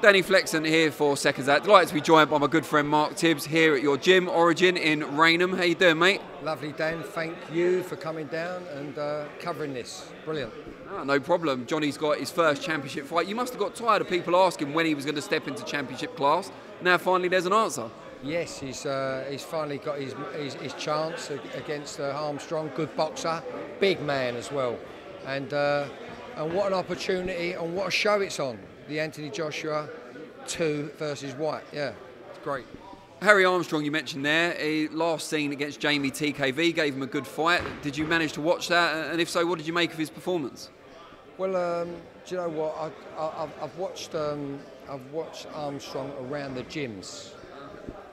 Danny Flexon here for Seconds Out. Delighted to be joined by my good friend Mark Tibbs here at your gym, Origin in Rainham. How you doing, mate? Lovely, Dan. Thank you for coming down and covering this. Brilliant. Oh, no problem. Johnny's got his first championship fight. You must have got tired of people asking when he was going to step into championship class. Now finally there's an answer. Yes, he's finally got his chance against Armstrong. Good boxer, big man as well, and what an opportunity and what a show it's on. The Anthony Joshua 2 versus White. Yeah, it's great. Harry Armstrong, you mentioned there, he last seen against Jamie TKV, gave him a good fight. Did you manage to watch that? And if so, what did you make of his performance? Well, do you know what? I've watched Armstrong around the gyms.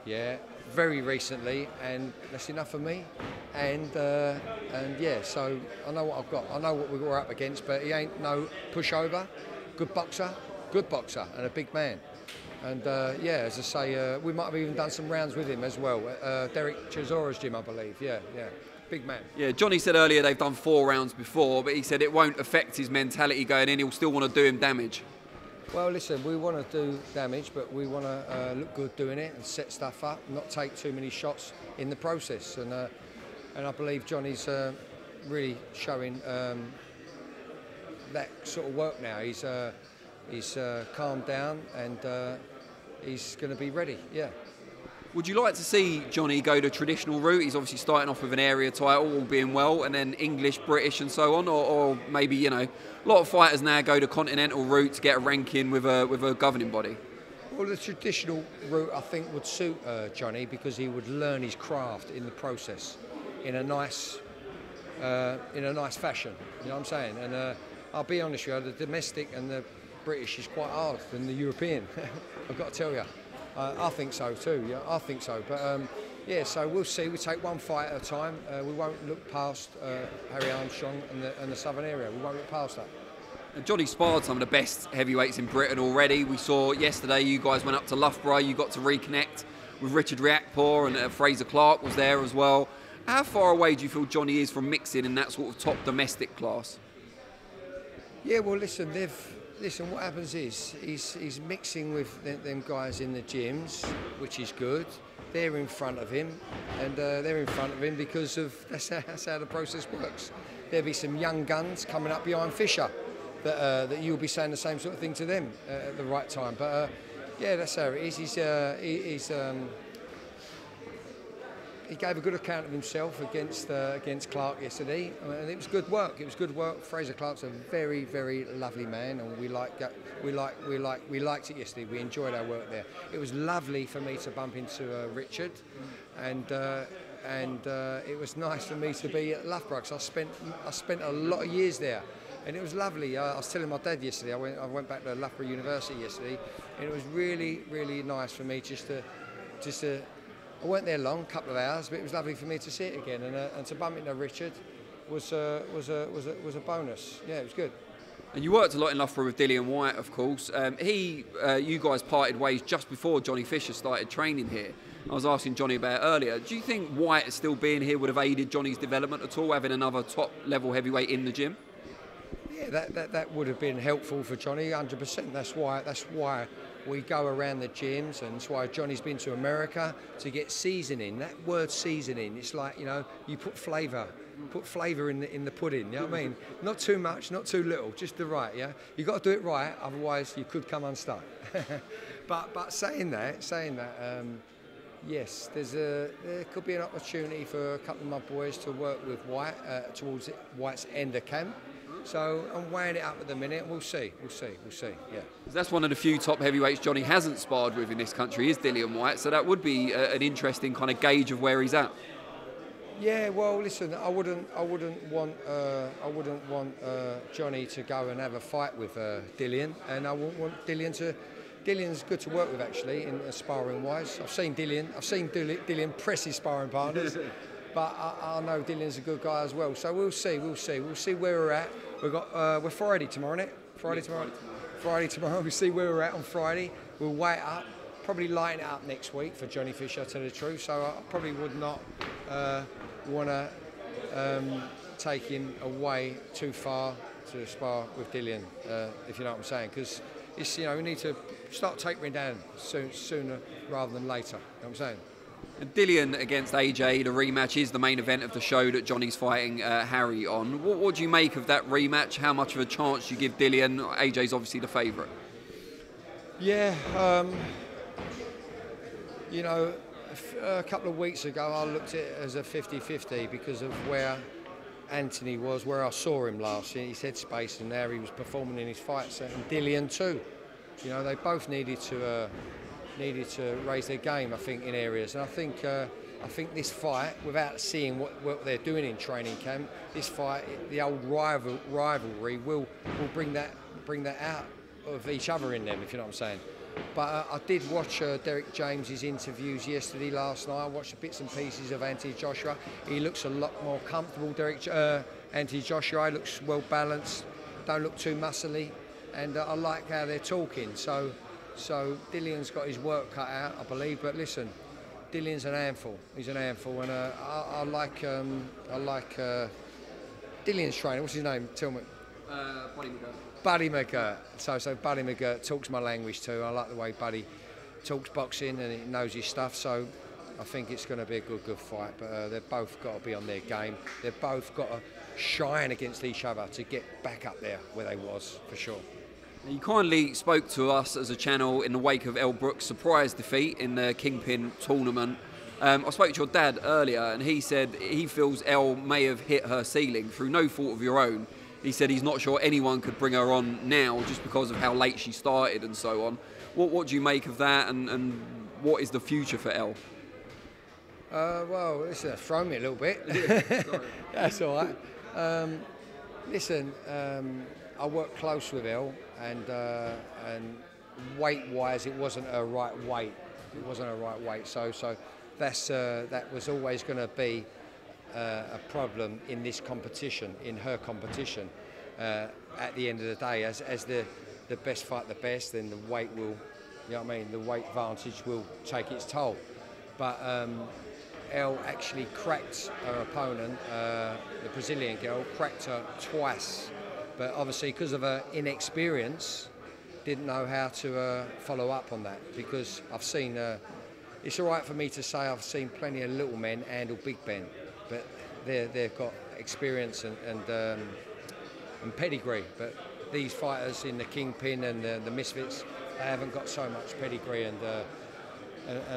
Yeah, very recently, and that's enough for me. And yeah, so I know what I've got. I know what we're up against, but he ain't no pushover. Good boxer, and a big man. And yeah, as I say, we might have even done some rounds with him as well. Derek Chisora's gym, I believe. Yeah, big man. Yeah, Johnny said earlier they've done 4 rounds before, but he said it won't affect his mentality going in. He'll still want to do him damage. Well, listen, we want to do damage, but we want to look good doing it and set stuff up, not take too many shots in the process. And I believe Johnny's really showing that sort of work now. He's calmed down and he's going to be ready. Yeah. Would you like to see Johnny go the traditional route? He's obviously starting off with an area title, all being well, and then English, British and so on, or maybe, you know, a lot of fighters now go the continental route to get a ranking with a governing body. Well, the traditional route I think would suit Johnny, because he would learn his craft in the process in a nice fashion. You know what I'm saying? And I'll be honest with you, the domestic and the British is quite hard than the European. I've got to tell you. I think so too. Yeah, I think so. But yeah, so we'll see. We take one fight at a time. We won't look past Harry Armstrong and the southern area. We won't look past that. And Johnny sparred some of the best heavyweights in Britain already. We saw yesterday you guys went up to Loughborough. You got to reconnect with Richard Riakporhe, and Fraser Clark was there as well. How far away do you feel Johnny is from mixing in that sort of top domestic class? Yeah, well, listen, what happens is he's mixing with them guys in the gyms, which is good. They're in front of him, and they're in front of him because of that's how the process works. There'll be some young guns coming up behind Fisher that you'll be saying the same sort of thing to them at the right time. But yeah, that's how it is. He gave a good account of himself against Clark yesterday, and it was good work. It was good work. Fraser Clark's a very, very lovely man, and we liked it yesterday. We enjoyed our work there. It was lovely for me to bump into Richard, and it was nice for me to be at Loughborough. I spent a lot of years there, and it was lovely. I was telling my dad yesterday. I went back to Loughborough University yesterday, and it was really, really nice for me just to. I weren't there long, a couple of hours, but it was lovely for me to see it again, and to bump into Richard was a bonus. Yeah, it was good. And you worked a lot in Loughborough with Dillian Whyte, of course. You guys parted ways just before Johnny Fisher started training here. I was asking Johnny about it earlier. Do you think Whyte still being here would have aided Johnny's development at all, having another top-level heavyweight in the gym? Yeah, that would have been helpful for Johnny, 100%. That's why we go around the gyms, and that's why Johnny's been to America to get seasoning. That word seasoning, it's like, you know, you put flavour in the pudding. You know what I mean? Not too much, not too little, just the right. Yeah, you got to do it right, otherwise you could come unstuck. but saying that, yes, there could be an opportunity for a couple of my boys to work with Whyte towards White's end of camp. So I'm weighing it up at the minute. We'll see. Yeah. That's one of the few top heavyweights Johnny hasn't sparred with in this country is Dillian Whyte. So that would be an interesting kind of gauge of where he's at. Yeah. Well, listen, I wouldn't want Johnny to go and have a fight with Dillian, and I wouldn't want Dillian to. Dillian's good to work with actually in sparring wise. I've seen Dillian press his sparring partners. But I know Dillian's a good guy as well, so we'll see where we're at. We're Friday tomorrow, isn't it? Friday tomorrow. We'll see where we're at on Friday. We'll weigh it up, probably lighten it up next week for Johnny Fisher, to tell the truth. So I probably would not want to take him away too far to spar with Dillian, if you know what I'm saying, because it's, you know, we need to start tapering down sooner rather than later. You know what I'm saying? And Dillian against AJ, the rematch is the main event of the show that Johnny's fighting Harry on. What do you make of that rematch? How much of a chance do you give Dillian? AJ's obviously the favourite. Yeah, you know, a couple of weeks ago I looked at it as a 50-50 because of where Anthony was, where I saw him last in his headspace, and now he was performing in his fights, and Dillian too. You know, they both needed to raise their game, I think, in areas. And I think this fight, without seeing what they're doing in training camp, this fight, the old rivalry, will bring that out of each other in them, if you know what I'm saying. But I did watch Derek James's interviews last night. I watched bits and pieces of Anthony Joshua. He looks a lot more comfortable. Anthony Joshua looks well balanced, don't look too muscly, and I like how they're talking. So Dillian's got his work cut out, I believe. But listen, Dillian's an handful. He's an handful, and I like Dillian's trainer. What's his name? Tell me. Buddy McGirt. So Buddy McGirt talks my language too. I like the way Buddy talks boxing and he knows his stuff. So I think it's going to be a good fight. But they've both got to be on their game. They've both got to shine against each other to get back up there where they was, for sure. You kindly spoke to us as a channel in the wake of Elle Brooke's surprise defeat in the Kingpin tournament. I spoke to your dad earlier, and he said he feels Elle may have hit her ceiling through no fault of your own. He said he's not sure anyone could bring her on now just because of how late she started and so on. What do you make of that, and what is the future for Elle? Well, listen, thrown me a little bit. That's all right. Listen, I worked close with Elle, and weight-wise, it wasn't her right weight. It wasn't her right weight. So that was always going to be a problem in this competition, in her competition. At the end of the day, as the best fight the best, then the weight will, you know what I mean, the weight advantage will take its toll. But Elle actually cracked her opponent, the Brazilian girl, cracked her twice. But obviously, because of her inexperience, didn't know how to follow up on that. Because I've seen, it's all right for me to say I've seen plenty of little men handle big men, but they've got experience and pedigree. But these fighters in the Kingpin and the Misfits, they haven't got so much pedigree and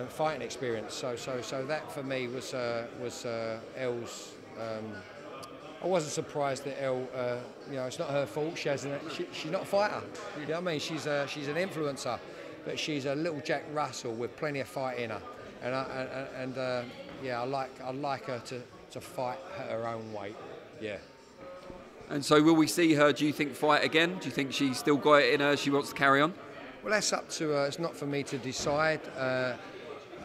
fighting experience. So that for me was Elle's. I wasn't surprised that Elle, you know, it's not her fault. She's not a fighter. You know what I mean? She's an influencer, but she's a little Jack Russell with plenty of fight in her. And yeah, I like her to fight at her own weight. Yeah. And so, will we see her? Do you think fight again? Do you think she's still got it in her? She wants to carry on. Well, that's up to her. It's not for me to decide.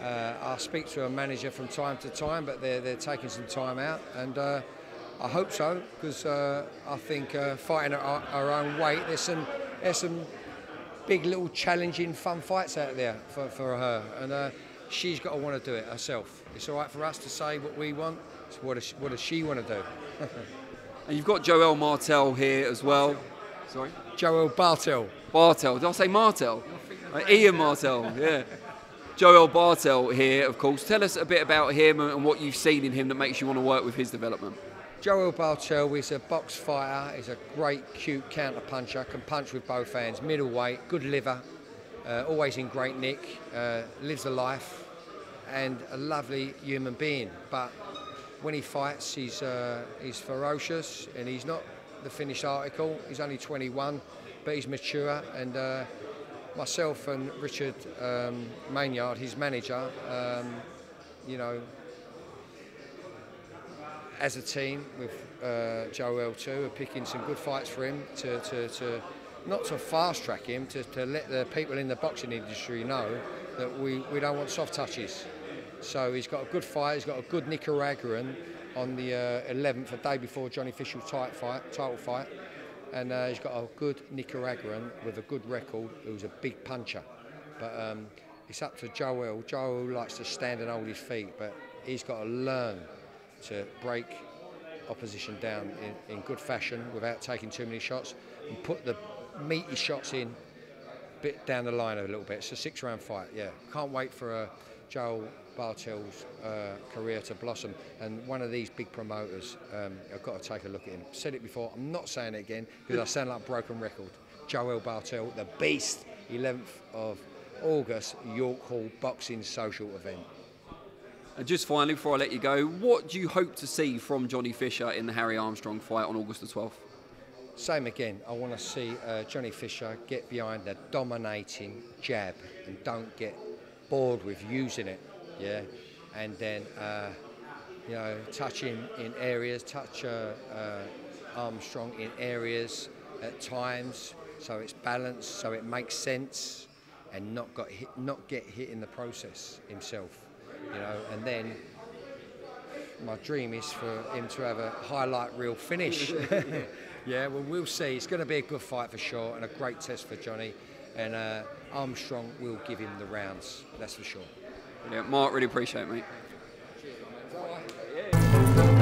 I'll speak to her manager from time to time, but they're taking some time out, and I hope so, because I think fighting at her own weight, there's some big little challenging fun fights out there for her, and she's got to want to do it herself. It's all right for us to say what we want. So what does she want to do? And you've got Joel Martell here as well. Sorry? Joel Bartell. Bartell. Did I say Martell? Ian Martell, yeah. Joel Bartell here, of course. Tell us a bit about him and what you've seen in him that makes you want to work with his development. Joel Bartell is a box fighter. He's a great, cute counter puncher. Can punch with both hands. Middleweight, good liver, always in great nick. Lives a life, and a lovely human being. But when he fights, he's ferocious, and he's not the finished article. He's only 21, but he's mature. And myself and Richard Maynard, his manager, you know, as a team with Joel too, are picking some good fights for him to not to fast track him, to let the people in the boxing industry know that we don't want soft touches. So he's got a good fight. He's got a good Nicaraguan on the 11th, a day before Johnny Fisher's title fight, and he's got a good Nicaraguan with a good record who's a big puncher. But it's up to Joel. Joel likes to stand and hold his feet, but he's got to learn to break opposition down in good fashion without taking too many shots, and put the meaty shots in bit down the line a little bit. It's a 6-round fight. Yeah, can't wait for Joel Bartell's career to blossom. And one of these big promoters, I've got to take a look at him. Said it before. I'm not saying it again because I sound like a broken record. Joel Bartell, the Beast. 11th of August, York Hall boxing social event. And just finally, before I let you go, what do you hope to see from Johnny Fisher in the Harry Armstrong fight on August the 12th? Same again. I want to see Johnny Fisher get behind the dominating jab and don't get bored with using it. Yeah, and then you know, touch him in areas, touch Armstrong in areas at times, so it's balanced, so it makes sense, and not get hit in the process himself. You know, and then my dream is for him to have a highlight reel finish. Yeah, well, we'll see. It's going to be a good fight for sure, and a great test for Johnny. And Armstrong will give him the rounds, that's for sure. Brilliant. Mark, really appreciate it, mate. Cheers, mate.